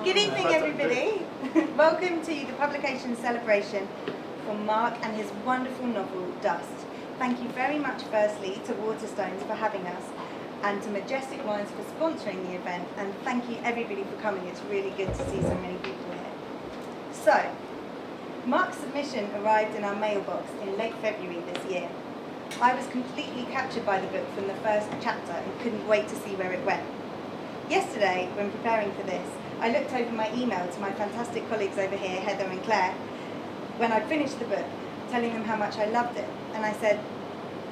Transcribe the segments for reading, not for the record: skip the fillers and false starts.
Good evening, everybody. Welcome to the publication celebration for Mark and his wonderful novel, Dust. Thank you very much, firstly, to Waterstones for having us, and to Majestic Wines for sponsoring the event, and thank you, everybody, for coming. It's really good to see so many people here. So, Mark's submission arrived in our mailbox in late February this year. I was completely captured by the book from the first chapter and couldn't wait to see where it went. Yesterday, when preparing for this, I looked over my email to my fantastic colleagues over here, Heather and Claire, when I'd finished the book, telling them how much I loved it. And I said,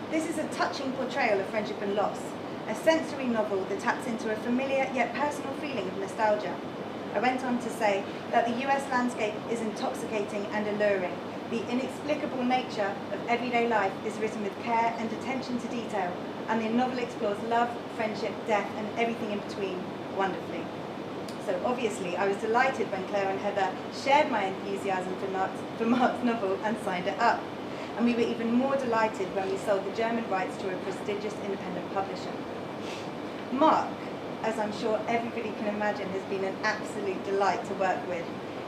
this is a touching portrayal of friendship and loss, a sensory novel that taps into a familiar yet personal feeling of nostalgia. I went on to say that the US landscape is intoxicating and alluring. The inexplicable nature of everyday life is written with care and attention to detail, and the novel explores love, friendship, death, and everything in between wonderfully. So obviously, I was delighted when Claire and Heather shared my enthusiasm for Mark's novel and signed it up. And we were even more delighted when we sold the German rights to a prestigious independent publisher. Mark, as I'm sure everybody can imagine, has been an absolute delight to work with.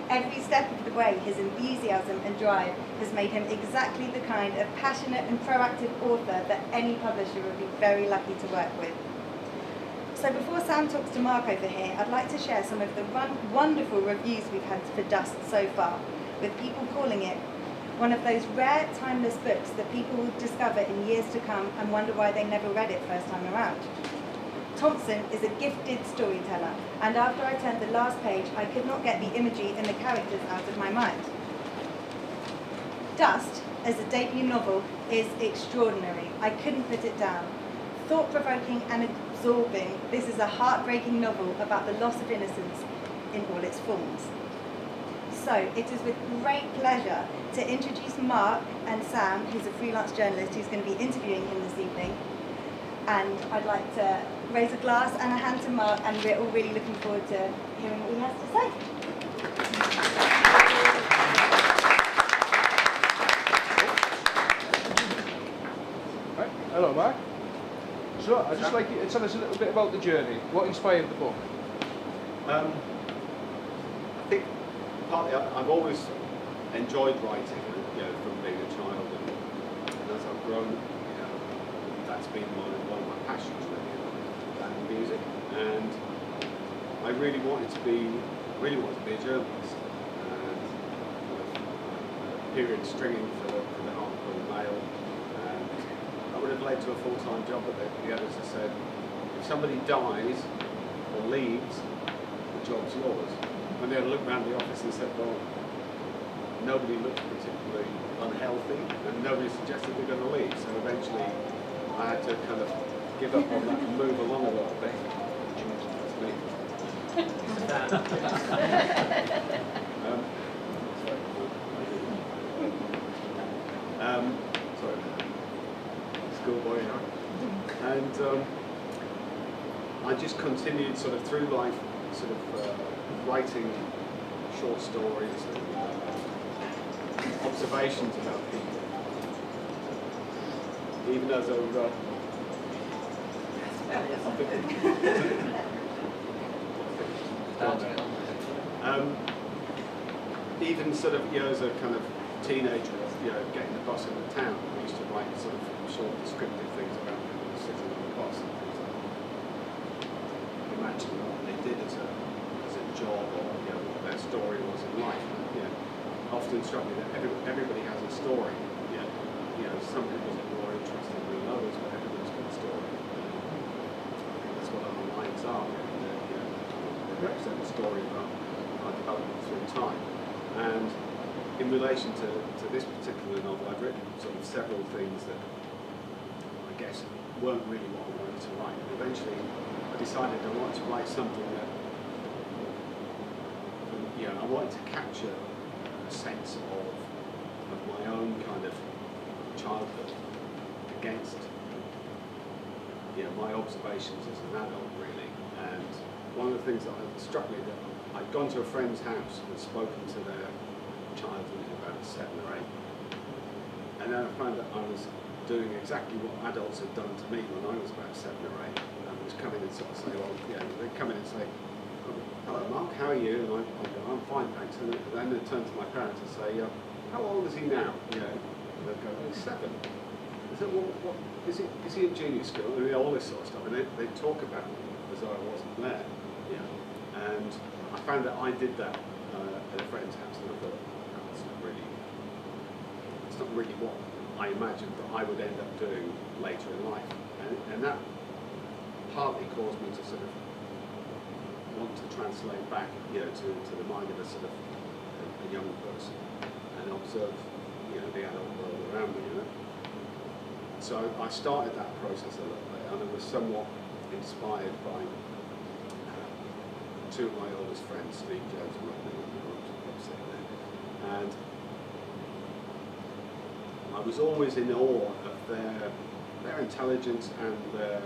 Every step of the way, his enthusiasm and drive has made him exactly the kind of passionate and proactive author that any publisher would be very lucky to work with. So before Sam talks to Mark over here, I'd like to share some of the wonderful reviews we've had for Dust so far, with people calling it one of those rare, timeless books that people will discover in years to come and wonder why they never read it first time around. Thompson is a gifted storyteller, and after I turned the last page, I could not get the imagery and the characters out of my mind. Dust, as a debut novel, is extraordinary. I couldn't put it down. Thought-provoking and absorbing, this is a heartbreaking novel about the loss of innocence in all its forms. So, it is with great pleasure to introduce Mark and Sam, who's a freelance journalist who's going to be interviewing him this evening. And I'd like to raise a glass and a hand to Mark, and we're all really looking forward to hearing what he has to say. Right. Hello, Mark. So, I'd just like you to tell us a little bit about the journey. What inspired the book? I think partly I've always enjoyed writing, from being a child, and as I've grown, that's been one of my passions really, and music. And I really wanted to be a journalist. And a period stringing for the Hartlepool Mail. I would have led to a full-time job, but the editors said, if somebody dies or leaves, the job's yours. And they looked around the office and said, well, nobody looked particularly unhealthy, and nobody suggested they're going to leave. So eventually, I had to kind of give up on that and move along a little bit. That's me. Sorry. Schoolboy, and I just continued sort of through life, sort of writing short stories and observations about people. Even as a even sort of as a kind of teenager, getting the bus in the town, I used to write sort of short descriptive things about people sitting on the bus and things like that. Imagine what they did as a job, or what their story was in life. And, often struck me that everybody has a story. Some people are more interested than others, but everybody's got a story. I think that's what our minds are. They represent a story about our development through time. And in relation to this particular novel, I've written sort of several things that I guess weren't really what I wanted to write. And eventually, I decided I wanted to write something that, I wanted to capture a sense of my own kind of childhood against my observations as an adult, really. And one of the things that struck me, that I'd gone to a friend's house and spoken to their child who was about 7 or 8, and then I found that I was doing exactly what adults had done to me when I was about 7 or 8. And I was coming and sort of say, well, they'd come in and say, oh, hello Mark, how are you? And I go, I'm fine, thanks. And then they turn to my parents and say, how old is he now? You know, and they go, he's 7. I said, well, what, is he at junior school? And all this sort of stuff. And they talk about me as though I wasn't there. Yeah. And I found that I did that at a friend's house, and I thought, no, it's not really what I imagined that I would end up doing later in life. And that partly caused me to sort of want to translate back, you know, to the mind of a sort of a young person and observe, you know, the adult world around me, you know. So I started that process a little bit, and I was somewhat inspired by two of my oldest friends, Steve Jones and Rodney, and I was always in awe of their intelligence and their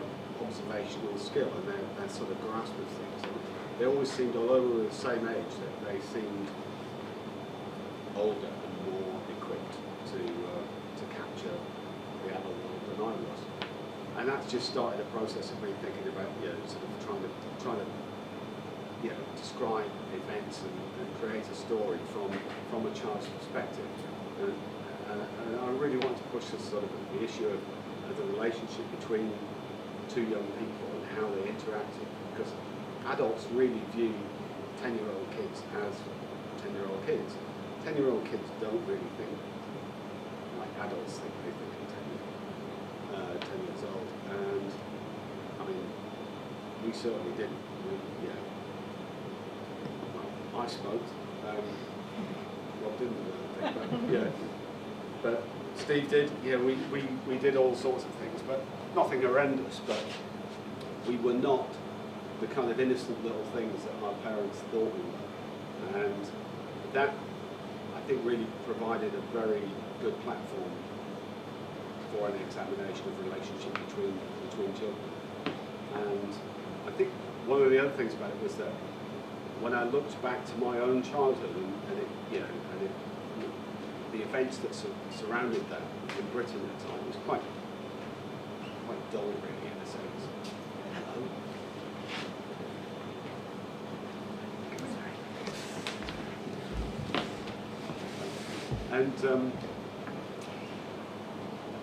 observational skill and their sort of grasp of things. And they always seemed, although we were the same age, that they seemed older and more equipped to capture the adult world than I was. And that's just started a process of me thinking about, you know, sort of trying to you know, describe events and create a story from a child's perspective. And I really want to push this sort of the issue of the relationship between two young people and how they interact, because adults really view 10-year-old kids as 10-year-old kids. 10-year-old kids don't really think like adults think they think at 10 years old. And I mean, we certainly didn't. Yeah. Well, I smoked. Rob didn't, I think, but yeah. But Steve did. Yeah, we did all sorts of things, but nothing horrendous. But we were not the kind of innocent little things that our parents thought we were, and that I think really provided a very good platform for an examination of relationship between children. And I think one of the other things about it was that when I looked back to my own childhood and it, you know, and it, the events that surrounded that in Britain at the time was quite dull, really, in a sense. Hello. And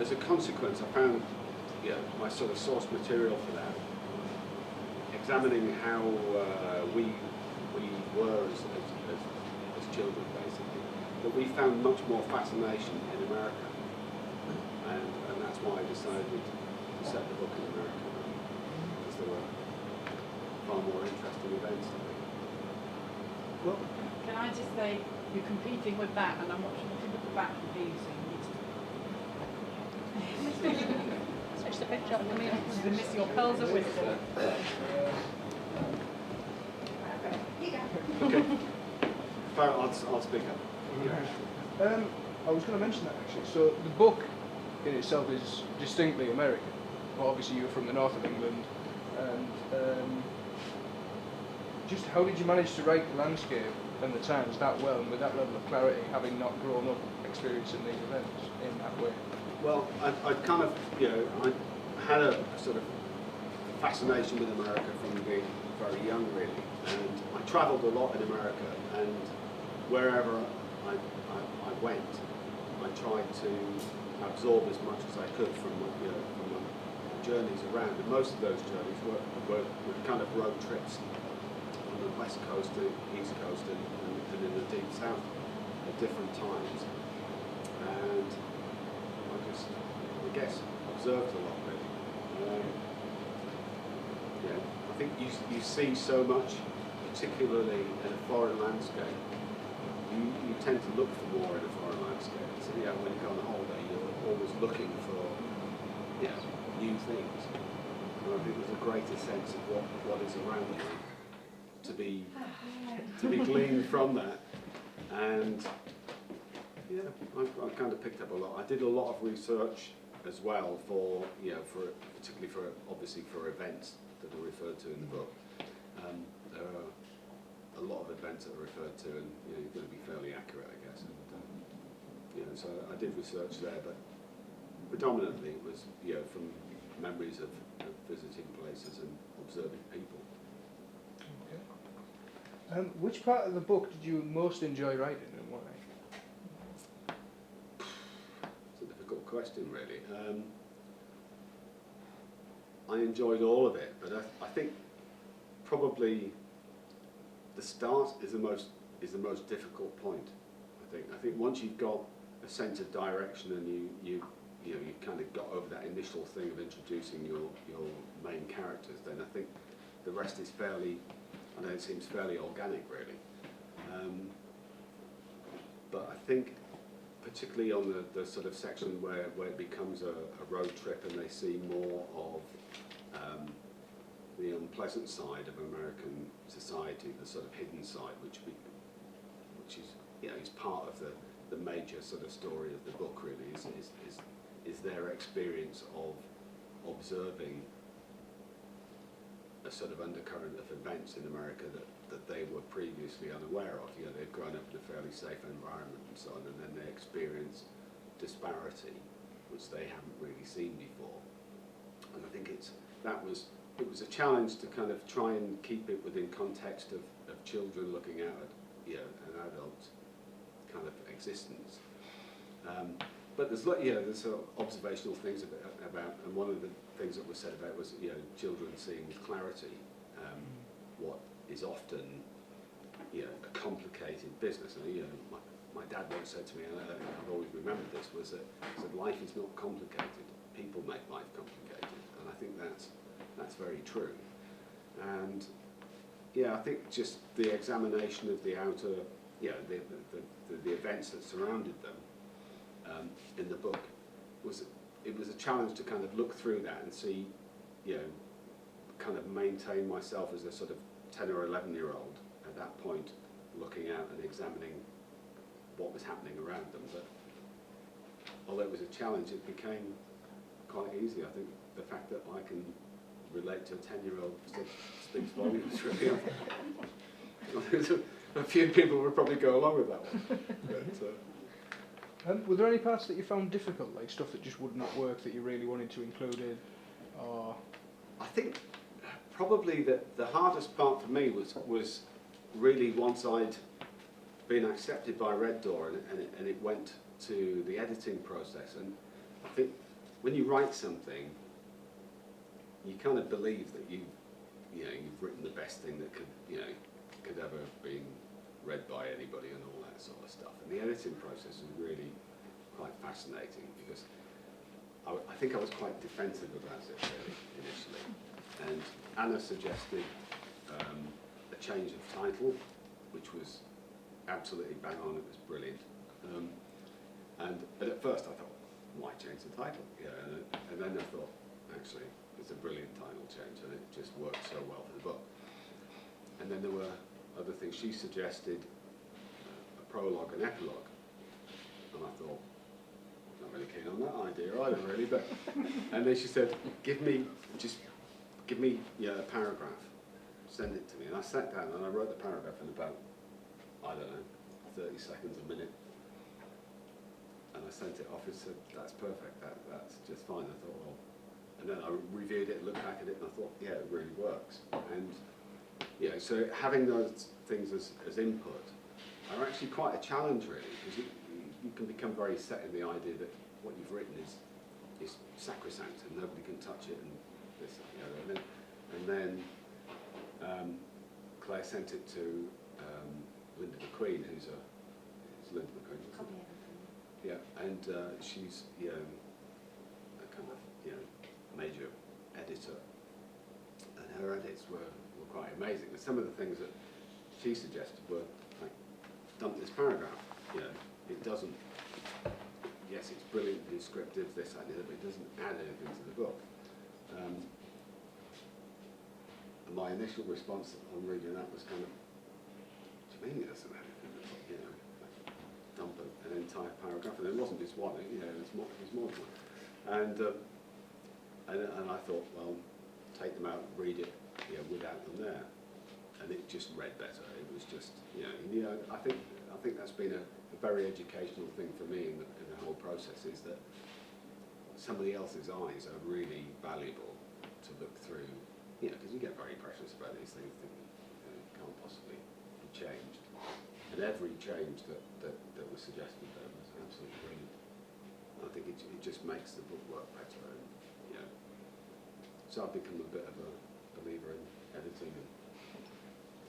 as a consequence, I found, you know, my sort of source material for that, examining how we were as children, basically, that we found much more fascination in America, and that's why I decided to set the book in America, because there were far more interesting events. Well, can I just say, you're competing with that, and I'm watching looking at the back of these, so you need to switch the picture up for me. To miss your pearls of wisdom. Okay. I'll speak up. I was going to mention that actually. So the book in itself is distinctly American. Well, obviously you're from the north of England, and just how did you manage to write the landscape and the towns that well and with that level of clarity, having not grown up experiencing these events in that way? Well, I kind of, you know, I had a sort of fascination with America from being very young, really, and I travelled a lot in America, and wherever I went, I tried to absorb as much as I could from you know, from the journeys around, and most of those journeys were kind of road trips on the west coast, the east coast, and in the deep south at different times, and I guess observed a lot, really. Yeah, I think you see so much, particularly in a foreign landscape. You tend to look for more in a foreign landscape. So yeah, when you go on holiday, you're always looking for new things. And I think there's a greater sense of what is around you to be gleaned from that. And yeah, I kind of picked up a lot. I did a lot of research as well for particularly for obviously for events that are referred to in the book. There are a lot of events that are referred to, and you're going to be fairly accurate, I guess. And so I did research there, but predominantly it was from memories of visiting places and observing people. Okay. Which part of the book did you most enjoy writing and why? It's a difficult question, really. I enjoyed all of it, but I think probably the start is the most difficult point. I think once you've got a sense of direction and you kind of got over that initial thing of introducing your main characters, then I think the rest is fairly, I know it seems fairly organic, really. But I think particularly on the sort of section where it becomes a road trip and they see more of the unpleasant side of American society, the sort of hidden side, which is, you know, is part of the major sort of story of the book, really, is their experience of observing a sort of undercurrent of events in America that they were previously unaware of. You know, they've grown up in a fairly safe environment and so on, and then they experience disparity, which they haven't really seen before. And I think it was a challenge to kind of try and keep it within context of children looking out at, you know, an adult kind of existence. But there's sort of observational things about, and one of the things that was said about was, you know, children seeing with clarity what is often, you know, a complicated business. And, you know, my dad once said to me, and I've always remembered this, was that life is not complicated. People make life complicated, and I think that's very true. And yeah, I think just the examination of the outer, you know, the events that surrounded them in the book was a challenge to kind of look through that and see, you know, kind of maintain myself as a sort of 10 or 11-year-old at that point, looking out and examining what was happening around them. But although it was a challenge, it became quite easy. I think the fact that I can relate to a 10-year-old speaks volumes, really. A few people would probably go along with that one. But, were there any parts that you found difficult, like stuff that just would not work that you really wanted to include in? Or I think probably the hardest part for me was really once I'd been accepted by Red Door and it went to the editing process. And I think when you write something, you kind of believe that you've written the best thing that could ever have been read by anybody and all that sort of stuff. And the editing process was really quite fascinating because I think I was quite defensive about it really initially. And Anna suggested a change of title, which was absolutely bang on. It was brilliant. But at first I thought, why change the title? Yeah, and then I thought, actually, it's a brilliant title change, and it just worked so well for the book. And then there were other things. She suggested a prologue and epilogue, and I thought, not really keen on that idea either, really. But and then she said, give me a paragraph, send it to me. And I sat down and I wrote the paragraph in about, I don't know, 30 seconds, a minute. And I sent it off and said, that's perfect, that's just fine. I thought, well, and then I reviewed it, looked back at it, and I thought, yeah, it really works. And yeah, so having those things as input are actually quite a challenge, really, because you can become very set in the idea that what you've written is sacrosanct and nobody can touch it and this, you know, and then Claire sent it to Linda McQueen, who's Linda McQueen. Copy Yeah, and she's a kind of major editor, and her edits were quite amazing. And some of the things that she suggested were like, dump this paragraph. It doesn't. Yes, it's brilliantly descriptive, this, that, and the other, but it doesn't add anything to the book. And my initial response on reading that was kind of, what do you mean it doesn't add anything? Dump an entire paragraph, and it wasn't just one. There's more than one. And I thought, well, take them out, read it, without them there, and it just read better. It was just, I think that's been a very educational thing for me in the whole process, is that somebody else's eyes are really valuable to look through, because you get very precious about these things, you can't possibly changed. And every change that was suggested there was absolutely brilliant. I think it just makes the book work better. And, you know, so I've become a bit of a believer in editing. And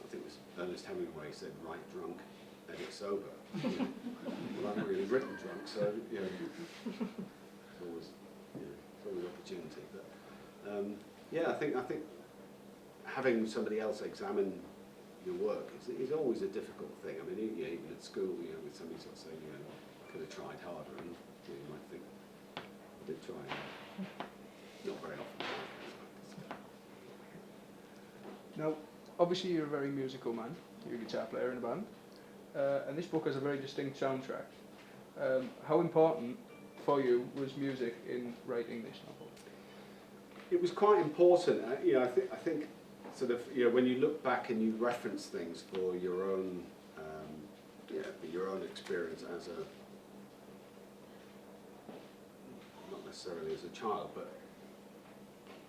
I think it was Ernest Hemingway said, write drunk, edit sober. Well, I haven't really written drunk, so, you know, it's always, it's always opportunity. But, yeah, I think having somebody else examine your work is always a difficult thing. I mean, even at school, with somebody sort of saying, could have tried harder, and you might think, I did try. Not very often. Now, obviously you're a very musical man. You're a guitar player in a band, and this book has a very distinct soundtrack. How important for you was music in writing this novel? It was quite important. I think sort of, when you look back and you reference things for your own, for your own experience as a, not necessarily as a child, but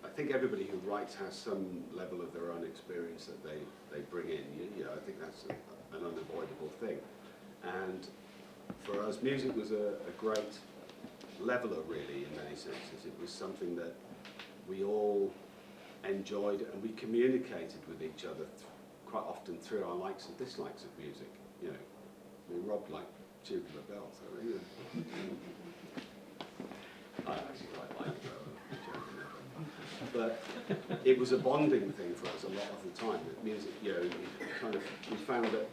I think everybody who writes has some level of their own experience that they bring in. I think that's an unavoidable thing. And for us, music was a great leveler, really, in many senses. It was something that we all enjoyed, and we communicated with each other quite often through our likes and dislikes of music. I mean, Rob liked Tubular Bells, I mean, I actually quite liked it, but it was a bonding thing for us a lot of the time. That music, we found that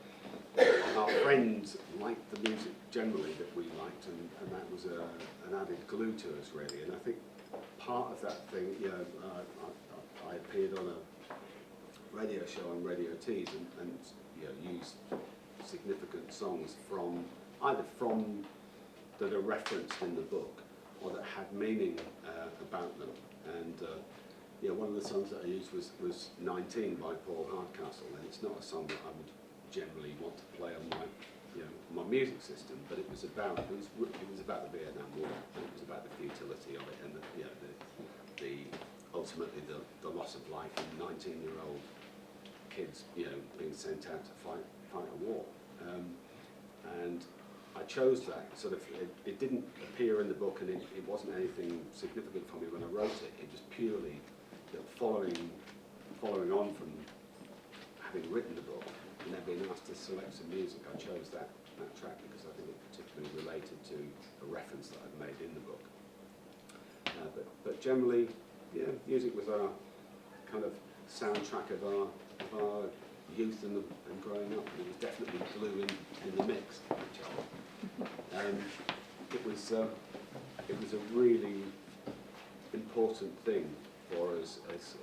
our friends liked the music generally that we liked, and that was an added glue to us, really. And I think part of that thing, I appeared on a radio show on Radio Tees and used significant songs either from that are referenced in the book or that had meaning about them. And one of the songs that I used was 19 by Paul Hardcastle, and it's not a song that I would generally want to play on my music system, but it was about the Vietnam War, and it was about the futility of it, and the ultimately the loss of life in 19-year-old kids being sent out to fight a war. And I chose that sort of. It didn't appear in the book, and it wasn't anything significant for me when I wrote it. It was purely that following on from having written the book and then being asked to select some music, I chose that track because I think it particularly related to a reference that I'd made in the book. But generally, music was our kind of soundtrack of our youth and growing up, and it was definitely glue in the mix. It was a really important thing for us as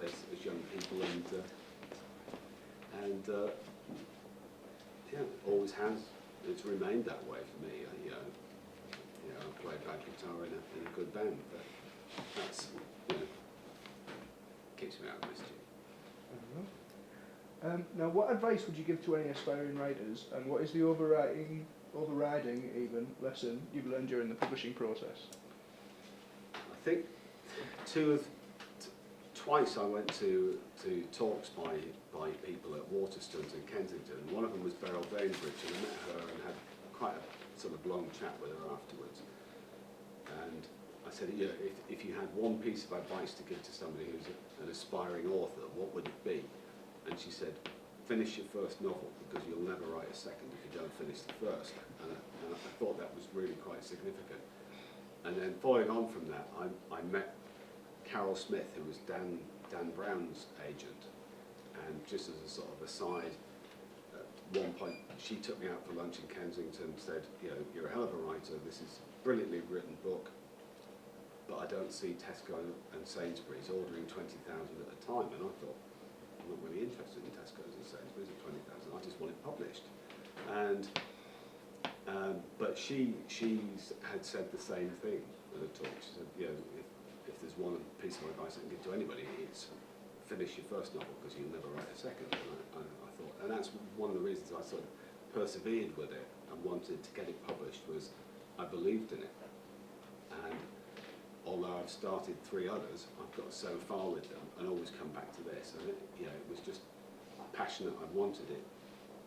young people, and always has. It's remained that way for me. I play bad guitar in a good band, but that's keeps me out of mischief. Now, what advice would you give to any aspiring writers, and what is the overriding even lesson you've learned during the publishing process? I think twice I went to talks by people at Waterstones in Kensington. One of them was Beryl Bainbridge, and I met her and had quite a sort of long chat with her afterwards. And I said, if you had one piece of advice to give to somebody who's an aspiring author, what would it be? And she said, finish your first novel, because you'll never write a second if you don't finish the first. And I thought that was really quite significant. And then following on from that, I met Carol Smith, who was Dan Brown's agent. And just as a sort of aside, at one point she took me out for lunch in Kensington and said, you're a hell of a writer, this is a brilliantly written book, but I don't see Tesco and Sainsbury's ordering 20,000 at a time. And I thought, I'm not really interested in Tesco's and Sainsbury's at 20,000. I just want it published. And but she had said the same thing at a talk. She said, if there's one piece of advice I can give to anybody, it's finish your first novel because you'll never write a second. And I thought, and that's one of the reasons I sort of persevered with it and wanted to get it published, was I believed in it. And although I've started 3 others, I've got so far with them and always come back to this. And it was just passionate. I wanted it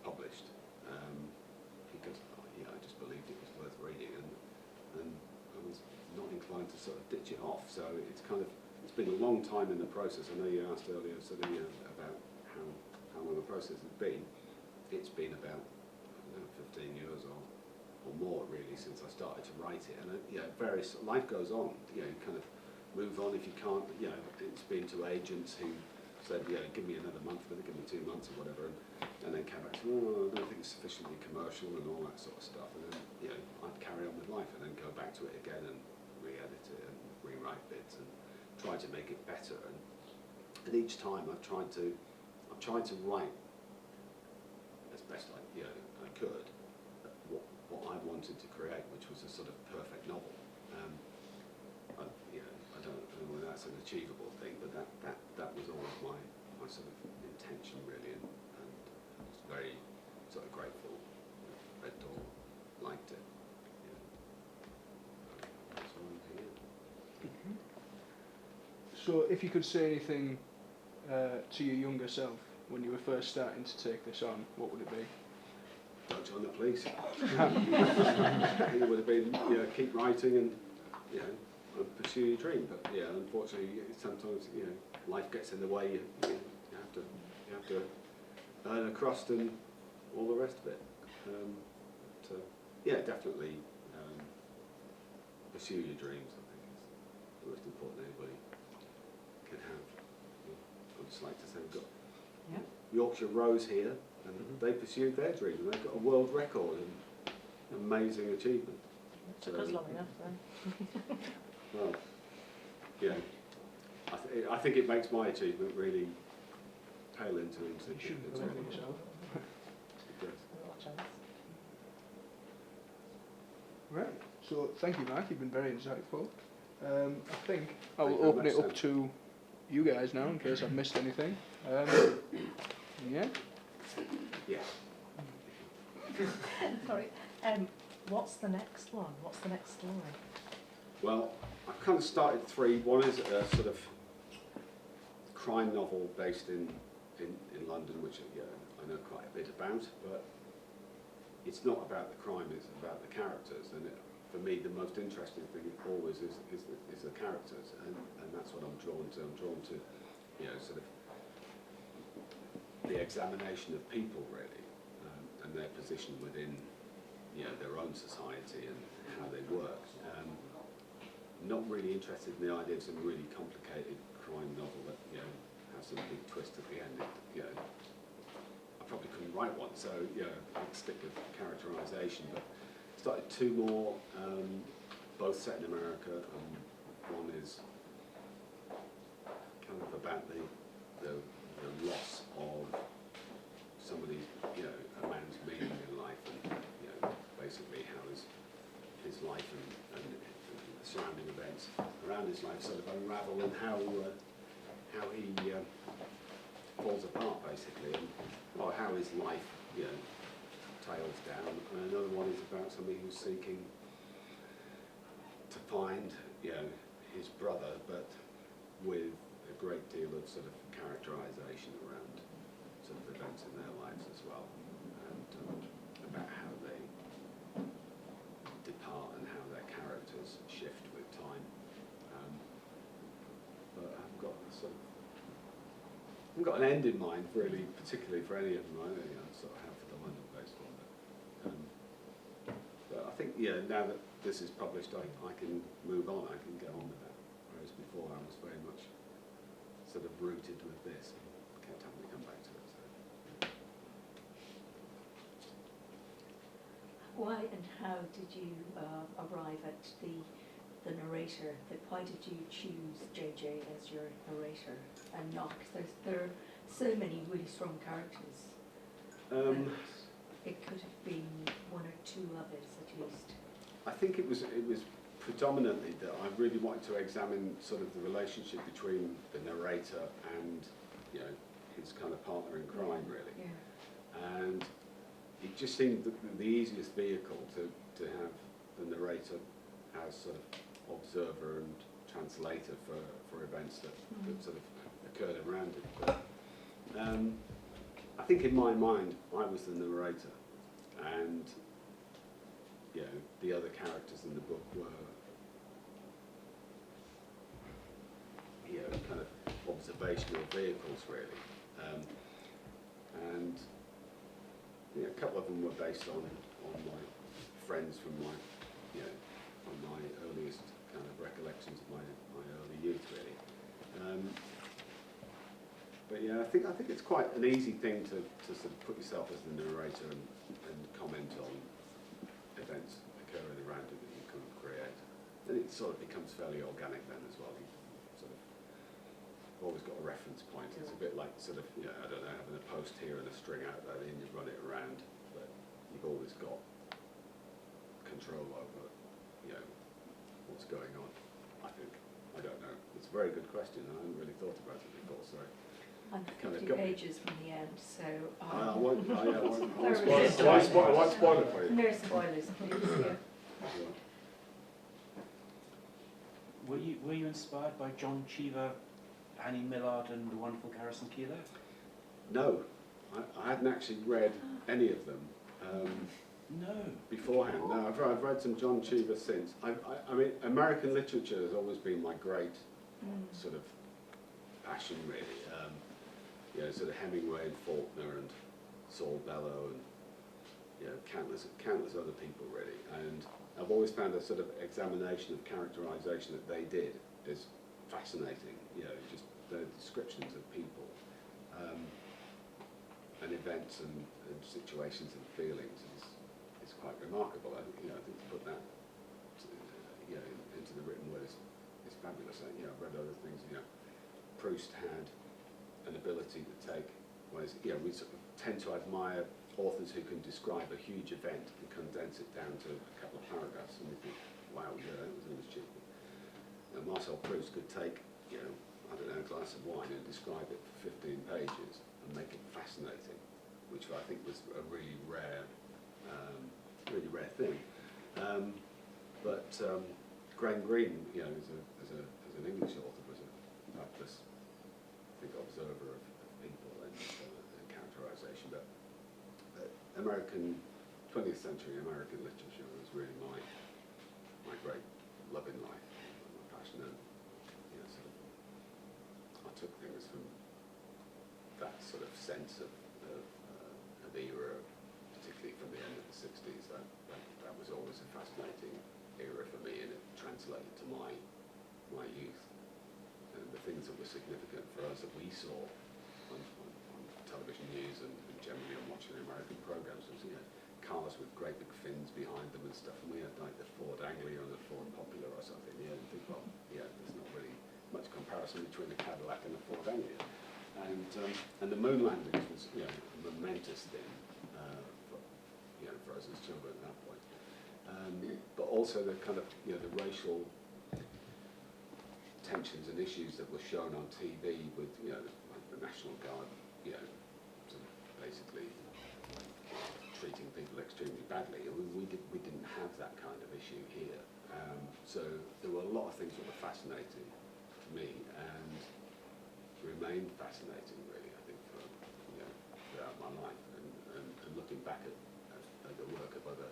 published because I just believed it was worth reading, and I was not inclined to sort of ditch it off. So it's been a long time in the process. I know you asked earlier sort of about how long the process has been. It's been about, I don't know, 15 years or more really since I started to write it. And life goes on. You kind of move on if you can't. It's been to agents who said, give me another month, then give me 2 months or whatever, and then came back to, I don't think it's sufficiently commercial and all that sort of stuff. And then I'd carry on with life and then go back to it again and re-edit it and rewrite bits and try to make it better. And each time I've tried to write as best I could what I wanted to create, which was a sort of perfect novel. I don't know whether that's an achievable thing, but that was always my sort of intention really, and I was very sort of grateful. Read it all, liked it. That's why I'm here. So if you could say anything to your younger self when you were first starting to take this on, what would it be? Don't join the police. It would have been, keep writing and pursue your dream. But unfortunately, sometimes life gets in the way. You have to earn a crust and all the rest of it. Definitely pursue your dreams. I think is the most important anybody can have. I'd just like to say we've got Yorkshire Rose here, and they pursued their dream, and they've got a world record and amazing achievement. It took us long enough, though. Well, I think it makes my achievement really pale into You shouldn't believe in yourself. It does. Not a chance. Right, so thank you, Mark, you've been very insightful. I think I Thank will you open very it much, up to you guys now in case I've missed anything. Yeah? Yeah. Sorry. What's the next one? What's the next story? Well, I've kind of started 3. One is a sort of crime novel based in London, which I know quite a bit about, but it's not about the crime, it's about the characters. And for me, the most interesting thing always is the characters, and that's what I'm drawn to. I'm drawn to, sort of the examination of people, really, and their position within, their own society and how they work. Not really interested in the idea of some really complicated crime novel that has some big twist at the end. I probably couldn't write one, so I'd stick with characterisation. But started 2 more, both set in America, and one is kind of about the loss of somebody's, a man's meaning in life, and basically how his life and the surrounding events around his life sort of unravel, and how he falls apart basically, and how his life tails down. And another one is about somebody who's seeking to find his brother, but with a great deal of sort of characterisation around sort of events in their lives as well, and about how they depart and how their characters shift with time. But I haven't got an end in mind really, particularly for any of them. I sort of have for the London-based one. But I think now that this is published, I can move on. I can get on with that. Whereas before I was very much sort of rooted with this and kept having to come back to it. So. Why and how did you arrive at the narrator? Why did you choose JJ as your narrator and not? Because there are so many really strong characters. It could have been 1 or 2 others at least. I think it was predominantly that I really wanted to examine sort of the relationship between the narrator and his kind of partner in crime, really. Yeah. And it just seemed the easiest vehicle to have the narrator as sort of observer and translator for events that sort of occurred around it. But I think in my mind, I was the narrator, and you know, the other characters in the book were, you know, kind of observational vehicles, really. And you know, a couple of them were based on my friends from my, you know, from my earliest kind of recollections of my early youth, really. But yeah, I think it's quite an easy thing to sort of put yourself as the narrator and comment on events occurring around you that you couldn't create. And it sort of becomes fairly organic then as well. You sort of always got a reference point. It's a bit like sort of, you know, I don't know, having a post here and a string out there, and you run it around, but you've always got control over, you know, what's going on, I think. I don't know. It's a very good question. I hadn't really thought about it before, sorry. I'm Kind of 50 got me. pages from the end, so I won't spoil it for you. no spoilers, please. Yeah. Were you inspired by John Cheever, Annie Millard, and the wonderful Garrison Keillor? No, I hadn't actually read any of them No. beforehand. No, I've read some John Cheever since. I mean, American literature has always been my great sort of passion, really. You know, sort of Hemingway and Faulkner and Saul Bellow and, you know, countless other people, really. And I've always found a sort of examination of characterization that they did is fascinating. You know, just the descriptions of people and events and situations and feelings is quite remarkable. I think to put that you know, into the written word is fabulous. You know, I've read other things. You know, Proust had an ability to take, whereas, you know, we sort of tend to admire authors who can describe a huge event and condense it down to a couple of paragraphs, and we think, wow, yeah, that was achievement. And Marcel Proust could take, you know, I don't know, a glass of wine and describe it for 15 pages and make it fascinating, which I think was a really rare thing. But Graham Greene, you know, as an English author, was a fabulous, I think, observer of people and characterization. But American 20th century American literature was really my great love in life, my passion, and you know, sort of, I took things from that sort of sense of era, particularly from the end of the 60s. That was always a fascinating era for me, and it translated to my youth. And the things that were significant for us that we saw on television news and generally on watching American programs was, you know, cars with great big fins behind them and stuff, and we had like the Ford Anglia and the Ford Popular or something. Yeah, and think, well, yeah, there's not really much comparison between the Cadillac and the Ford Anglia. And the moon landings was, you know, a momentous thing for us as children at that point. But also the kind of, you know, the racial tensions and issues that were shown on TV with, you know, like the National Guard, you know, sort of basically treating people extremely badly. We didn't have that kind of issue here. So there were a lot of things that were fascinating to me and remained fascinating, really, I think, for, you know, throughout my life. And looking back at the work of other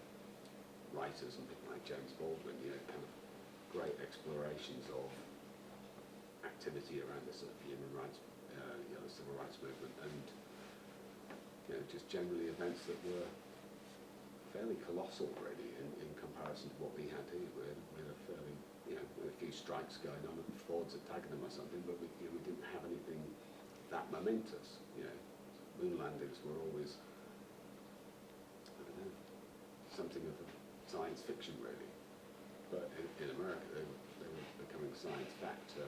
writers and people like James Baldwin, you know, kind of great explorations of activity around the sort of human rights, you know, the civil rights movement, and, you know, just generally events that were fairly colossal, really, in comparison to what we had here. We had a fairly, you know, a few strikes going on at Ford's at Dagenham or something, but we didn't have anything that momentous. You know, moon landings were always, I don't know, something of a science fiction, really. But in America, they were becoming science fact. So,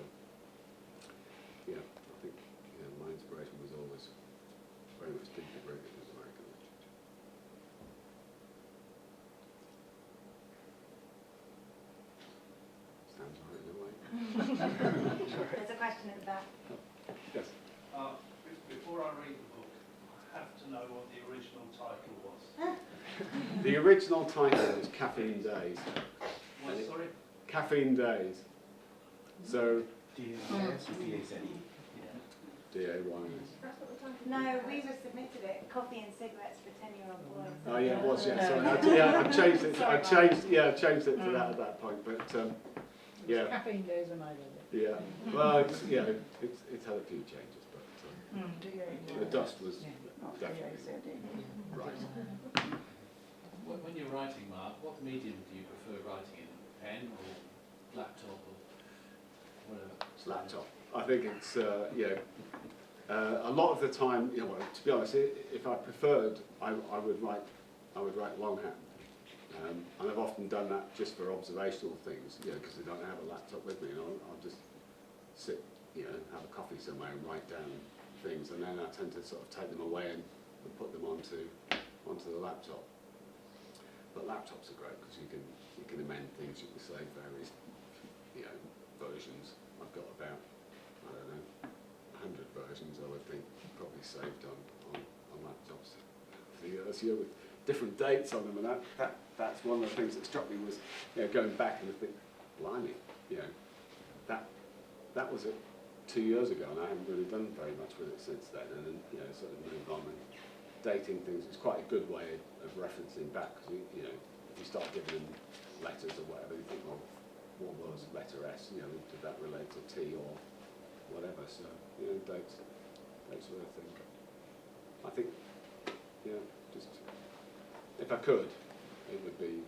yeah, I think, you know, my inspiration was always very much deeply rooted in American literature. Sounds right in a way. There's a question at the back. Yes. Before I read the book, I have to know what the original title was. The original title was Caffeine Days. What, sorry? Caffeine Days. So, D-A-S or D-A-Z-E? D-A-Y-S. No, we just submitted it. Coffee and cigarettes for 10-year-old boys. Oh yeah, it was, yeah, sorry. I changed it, I changed it to that at that point, but, yeah, Caffeine days when I did it. yeah. Well, it's had a few changes, but the dust was definitely right. When you're writing, Mark, what medium do you prefer writing in? Pen or laptop or whatever? Laptop. I think it's, a lot of the time, you know, well, to be honest, if I preferred, I would write longhand. And I've often done that just for observational things, you know, because I don't have a laptop with me, and I'll just sit, you know, have a coffee somewhere and write down things, and then I tend to sort of take them away and put them onto the laptop. But laptops are great because you can amend things, you can save various, you know, versions. I've got about, I don't know, 100 versions I would think probably saved on laptops for years, you know, with different dates on them, and that's one of the things that struck me was, you know, going back and I think, blimey, you know, that was it 2 years ago, and I haven't really done very much with it since then, and then, you know, sort of moved on, and dating things is quite a good way of referencing back, because you know, if you start giving them letters or whatever, you think, well, what was letter S, you know, did that relate to T or whatever, so, you know, dates were a thing. I think, yeah, just, if I could, it would be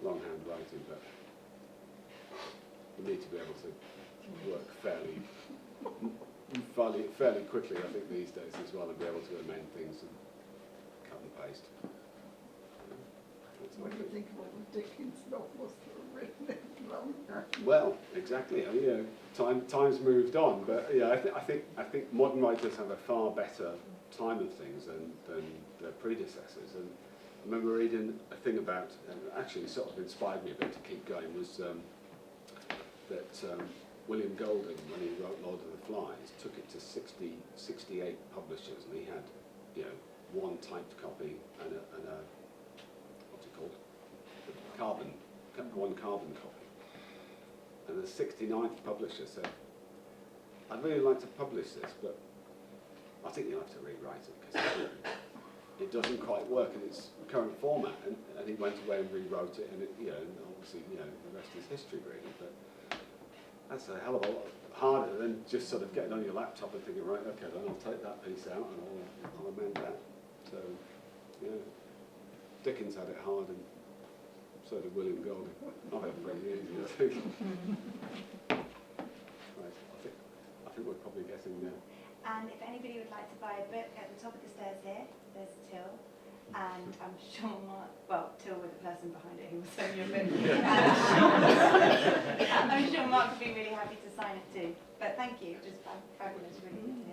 longhand writing, but you need to be able to work fairly quickly, I think, these days as well, and be able to amend things and cut and paste. What do you think of all the Dickens novels that were written in longer? Well, exactly. You know, time's moved on, but yeah, I think modern writers have a far better time of things than their predecessors. And I remember reading a thing about, and actually sort of inspired me a bit to keep going, was that William Golding, when he wrote Lord of the Flies, took it to 68 publishers, and he had, you know, one typed copy and a what's it called? One carbon copy. And the 69th publisher said, I'd really like to publish this, but I think you'll have to rewrite it because it doesn't quite work in its current format. And he went away and rewrote it, and it, you know, and obviously, you know, the rest is history really. But that's a hell of a lot harder than just sort of getting on your laptop and thinking, right, okay, then I'll take that piece out and I'll amend that. So, yeah, Dickens had it hard, and so did William Golding. I've had it pretty easy, I think. Right, I think we're probably getting there. And if anybody would like to buy a book, at the top of the stairs here, there's Till. And I'm sure Till with the person behind it who will send you a book. I'm sure Mark would be really happy to sign it too. But thank you, just fabulous, really.